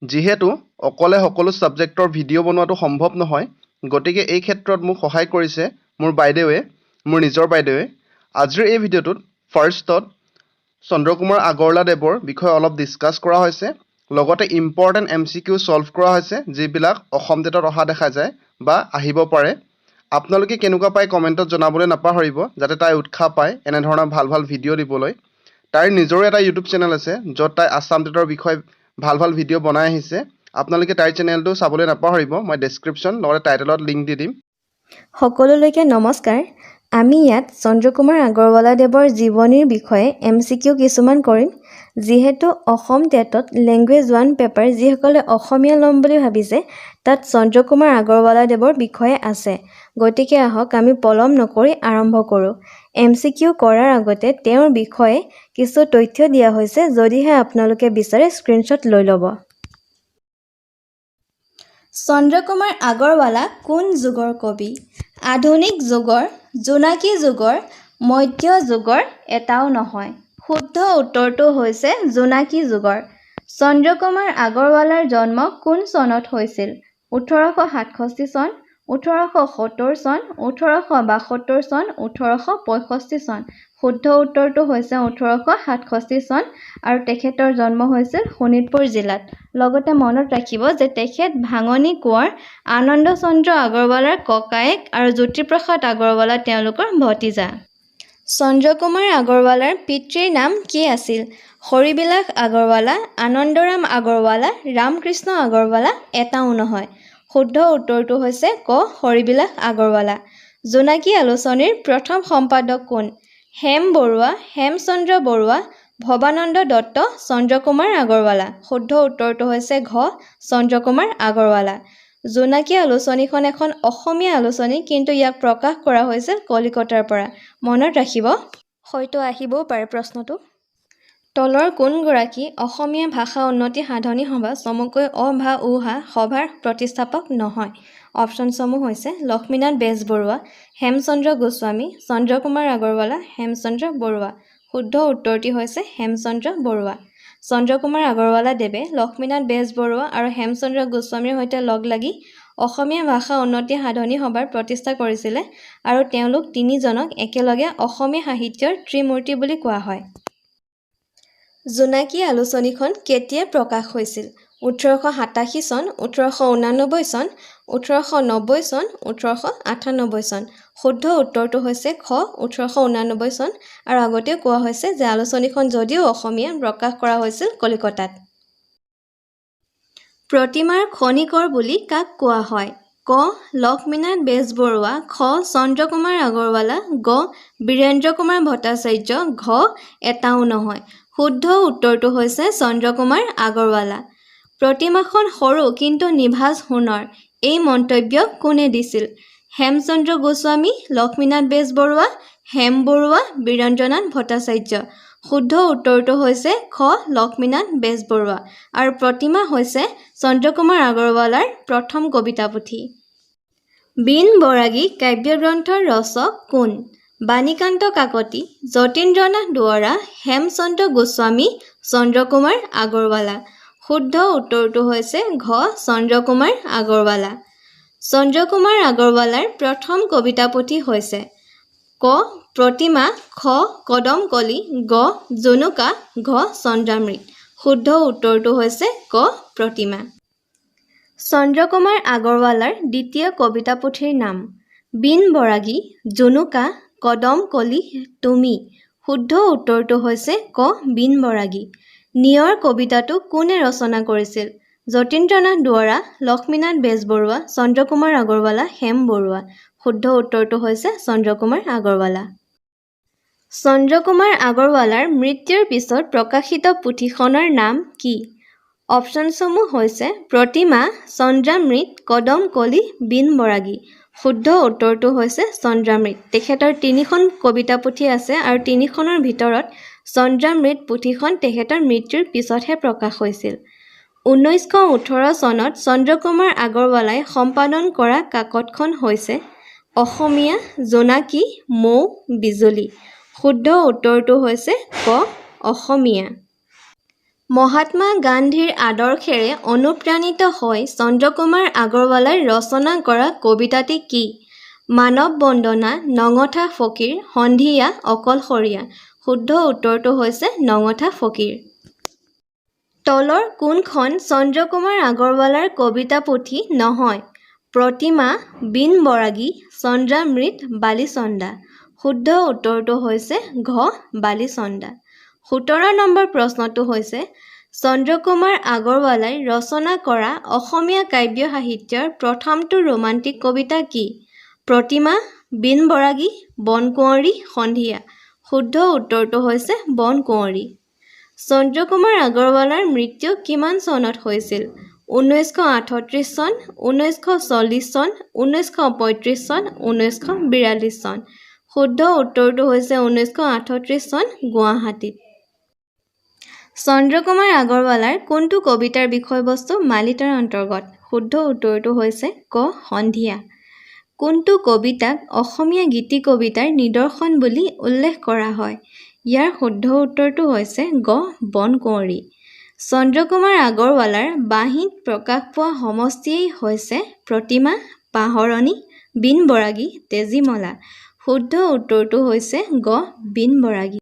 যিহেতু অকলে সকলো ছাবজেক্টৰ ভিডিঅ' বনোৱাটো সম্ভৱ নহয়, গতিকে এই ক্ষেত্ৰত মোক সহায় কৰিছে মোৰ বাইদেৱে, মোৰ নিজৰ বাইদেৱে। আজিৰ এই ভিডিঅ'টোত ফাৰ্ষ্টত চন্দ্ৰকুমাৰ আগৰৱালাদেৱৰ বিষয়ে অলপ ডিছকাছ কৰা হৈছে, লগতে ইম্পৰ্টেণ্ট MCQ ছল্ভ কৰা হৈছে, যিবিলাক অসম টেটত অহা দেখা যায় বা আহিব পাৰে। আপোনালোকে কেনেকুৱা পায় কমেণ্টত জনাবলৈ নাপাহৰিব, যাতে তাই উৎসাহ পায় এনেধৰণৰ ভাল ভাল ভিডিঅ' দিবলৈ। তাইৰ নিজৰো এটা ইউটিউব চেনেল আছে, য'ত তাই আছাম টেটৰ বিষয়ে ভাল ভাল ভিডিঅ' বনাই আহিছে। আপোনালোকে তাইৰ চেনেলটো চাবলৈ নাপাহৰিব, মই ডেছক্ৰিপশ্যন লগতে টাইটেলত লিংক দি দিম। সকলোলৈকে নমস্কাৰ। আমি ইয়াত চন্দ্ৰকুমাৰ আগৰৱালাদেৱৰ জীৱনীৰ বিষয়ে MCQ কিছুমান কৰিম। যিহেতু অসম টেটত লেংগুৱেজ 1 পেপাৰ যিসকলে অসমীয়া ল'ম বুলি ভাবিছে, তাত চন্দ্ৰকুমাৰ আগৰৱালাদেৱৰ বিষয়ে আছে। গতিকে আহক আমি পলম নকৰি আৰম্ভ কৰোঁ। MCQ কৰাৰ আগতে তেওঁৰ বিষয়ে কিছু তথ্য দিয়া হৈছে, যদিহে আপোনালোকে বিচাৰে স্ক্ৰীনশ্বট লৈ ল'ব। চন্দ্ৰকুমাৰ আগৰৱালা কোন যুগৰ কবি? আধুনিক যুগৰ, জোনাকী যুগৰ, মধ্য যুগৰ এটাও নহয়। শুদ্ধ উত্তৰটো হৈছে জোনাকী যুগৰ। চন্দ্ৰকুমাৰ আগৰৱালাৰ জন্ম কোন চনত হৈছিল? 1867 চন, 1870 চন, 1872 চন, 1865 চন। শুদ্ধ উত্তৰটো হৈছে 1867 চন আৰু তেখেতৰ জন্ম হৈছিল শোণিতপুৰ জিলাত। লগতে মনত ৰাখিব যে তেখেত ভাঙনি কোঁৱৰ আনন্দ চন্দ্ৰ আগৰৱালাৰ ককায়েক আৰু জ্যোতিপ্ৰসাদ আগৰৱালা তেওঁলোকৰ ভতিজা। চন্দ্ৰকুমাৰ আগৰৱালাৰ পিতৃৰ নাম কি আছিল? হৰিবিলাস আগৰৱালা, আনন্দৰাম আগৰৱালা, ৰামকৃষ্ণ আগৰৱালা এটাও নহয়। শুদ্ধ উত্তৰটো হৈছে ক হৰিবিলাস আগৰৱালা। জোনাকী আলোচনীৰ প্ৰথম সম্পাদক কোন? হেম বৰুৱা, হেমচন্দ্ৰ বৰুৱা, ভৱানন্দ দত্ত, চন্দ্ৰকুমাৰ আগৰৱালা। শুদ্ধ উত্তৰটো হৈছে ঘ চন্দ্ৰকুমাৰ আগৰৱালা। জোনাকী আলোচনীখন এখন অসমীয়া আলোচনী, কিন্তু ইয়াক প্ৰকাশ কৰা হৈছিল কলিকতাৰ পৰা। মনত ৰাখিব, হয়তো আহিবও পাৰে প্ৰশ্নটো। তলৰ কোনগৰাকী অসমীয়া ভাষা উন্নতি সাধনী সভা চমুকৈ অ-ভা-ও-হা সভাৰ প্ৰতিষ্ঠাপক নহয়? অপশ্যনসমূহ হৈছে লক্ষ্মীনাথ বেজবৰুৱা, হেমচন্দ্ৰ গোস্বামী, চন্দ্ৰকুমাৰ আগৰৱালা, হেমচন্দ্ৰ বৰুৱা। শুদ্ধ উত্তৰটি হৈছে হেমচন্দ্ৰ বৰুৱা। চন্দ্ৰকুমাৰ আগৰৱালাদেৱে লক্ষ্মীনাথ বেজবৰুৱা আৰু হেমচন্দ্ৰ গোস্বামীৰ সৈতে লগ লাগি অসমীয়া ভাষা উন্নতি সাধনী সভাৰ প্ৰতিষ্ঠা কৰিছিলে আৰু তেওঁলোক তিনিজনক একেলগে অসমীয়া সাহিত্যৰ ত্ৰিমূৰ্তি বুলি কোৱা হয়। জোনাকী আলোচনীখন কেতিয়া প্ৰকাশ হৈছিল? 1887 চন, 1889 চন, 1890 চন, 1898 চন। শুদ্ধ উত্তৰটো হৈছে খ 1889 চন আৰু আগতেও কোৱা হৈছে যে আলোচনীখন যদিও অসমীয়া প্ৰকাশ কৰা হৈছিল কলিকতাত। প্ৰতিমাৰ খনিকৰ বুলি কাক কোৱা হয়? ক লক্ষ্মীনাথ বেজবৰুৱা, খ চন্দ্ৰকুমাৰ আগৰৱালা, গ বীৰেন্দ্ৰ কুমাৰ ভট্টাচাৰ্য, ঘ এটাও নহয়। শুদ্ধ উত্তৰটো হৈছে চন্দ্ৰকুমাৰ আগৰৱালা। প্ৰতিমাখন সৰু কিন্তু নিভাঁজ সোণৰ, এই মন্তব্য কোনে দিছিল? হেমচন্দ্ৰ গোস্বামী, লক্ষ্মীনাথ বেজবৰুৱা, হেম বৰুৱা, বীৰেন্দ্ৰনাথ ভট্টাচাৰ্য। শুদ্ধ উত্তৰটো হৈছে খ লক্ষ্মীনাথ বেজবৰুৱা আৰু প্ৰতিমা হৈছে চন্দ্ৰকুমাৰ আগৰৱালাৰ প্ৰথম কবিতা পুথি। বীণ বৰাগী কাব্যগ্ৰন্থৰ ৰচক কোন? বাণীকান্ত কাকতি, যতীন্দ্ৰনাথ দুৱৰা, হেমচন্দ্ৰ গোস্বামী, চন্দ্ৰকুমাৰ আগৰৱালা। শুদ্ধ উত্তৰটো হৈছে ঘ চন্দ্ৰকুমাৰ আগৰৱালা। চন্দ্ৰকুমাৰ আগৰৱালাৰ প্ৰথম কবিতা পুথি হৈছে ক প্ৰতিমা, খ কদম কলি, গ জুনুকা, ঘ চন্দ্ৰামৃত। শুদ্ধ উত্তৰটো হৈছে ক প্ৰতিমা। চন্দ্ৰকুমাৰ আগৰৱালাৰ দ্বিতীয় কবিতা পুথিৰ নাম? বীণ বৰাগী, জুনুকা, কদম কলি, তুমি। শুদ্ধ উত্তৰটো হৈছে ক বীণ বৰাগী। নিয়ৰ কবিতাটো কোনে ৰচনা কৰিছিল? যতীন্দ্ৰনাথ দুৱৰা, লক্ষ্মীনাথ বেজবৰুৱা, চন্দ্ৰকুমাৰ আগৰৱালা, হেম বৰুৱা। শুদ্ধ উত্তৰটো হৈছে চন্দ্ৰকুমাৰ আগৰৱালা। চন্দ্ৰকুমাৰ আগৰৱালাৰ মৃত্যুৰ পিছত প্ৰকাশিত পুথিখনৰ নাম কি? অপশ্যনসমূহ হৈছে প্ৰতিমা, চন্দ্ৰামৃত, কদম কলি, বীণ বৰাগী। শুদ্ধ উত্তৰটো হৈছে চন্দ্ৰামৃত। তেখেতৰ 3খন কবিতা পুথি আছে আৰু 3খনৰ ভিতৰত চন্দ্ৰামৃত পুথিখন তেখেতৰ মৃত্যুৰ পিছতহে প্ৰকাশ হৈছিল। 1918 চনত চন্দ্ৰকুমাৰ আগৰৱালাই সম্পাদন কৰা কাকতখন হৈছে অসমীয়া জোনাকী মৌ বিজুলী। শুদ্ধ উত্তৰটো হৈছে ক অসমীয়া। মহাত্মা গান্ধীৰ আদৰ্শেৰে অনুপ্ৰাণিত হৈ চন্দ্ৰকুমাৰ আগৰৱালাই ৰচনা কৰা কবিতাটি কি? মানৱ বন্দনা, নঙঠা ফকীৰ, সন্ধিয়া, অকলশৰীয়া। শুদ্ধ উত্তৰটো হৈছে নঙঠা ফকীৰ। তলৰ কোনখন চন্দ্ৰকুমাৰ আগৰৱালাৰ কবিতা পুথি নহয়? প্ৰতিমা, বিন বৰাগী, চন্দ্ৰামৃত, বালিচন্দা। শুদ্ধ উত্তৰটো হৈছে ঘ বালিচন্দা। ১৭ নম্বৰ প্ৰশ্নটো হৈছে চন্দ্ৰকুমাৰ আগৰৱালাই ৰচনা কৰা অসমীয়া কাব্য সাহিত্যৰ প্ৰথমটো ৰোমান্টিক কবিতা কি? প্ৰতিমা, বিন বৰাগী, বনকুঁৱৰী, সন্ধিয়া। শুদ্ধ উত্তৰটো হৈছে বনকুঁৱৰী। চন্দ্ৰকুমাৰ আগৰৱালাৰ মৃত্যু কিমান চনত হৈছিল? ১৯৩৮ চন, ১৯৪০ চন, ১৯৩৫ চন, ১৯৪২ চন। শুদ্ধ উত্তৰটো হৈছে ১৯৩৮ চন, গুৱাহাটীত। চন্দ্ৰকুমাৰ আগৰৱালাৰ কোনটো কবিতাৰ বিষয়বস্তু মালিতাৰ অন্তৰ্গত? শুদ্ধ উত্তৰটো হৈছে ক সন্ধিয়া। কোনটো কবিতাক অসমীয়া গীতি কবিতাৰ নিদৰ্শন বুলি উল্লেখ কৰা হয়? ইয়াৰ শুদ্ধ উত্তৰটো হৈছে গ বনকুঁৱৰী। চন্দ্ৰকুমাৰ আগৰৱালাৰ বাঁহীত প্ৰকাশ পোৱা সমষ্টিয়েই হৈছে প্ৰতিমা, পাহৰণী, বিন বৰাগী, তেজীমলা। শুদ্ধ উত্তৰটো হৈছে গ বিন বৰাগী।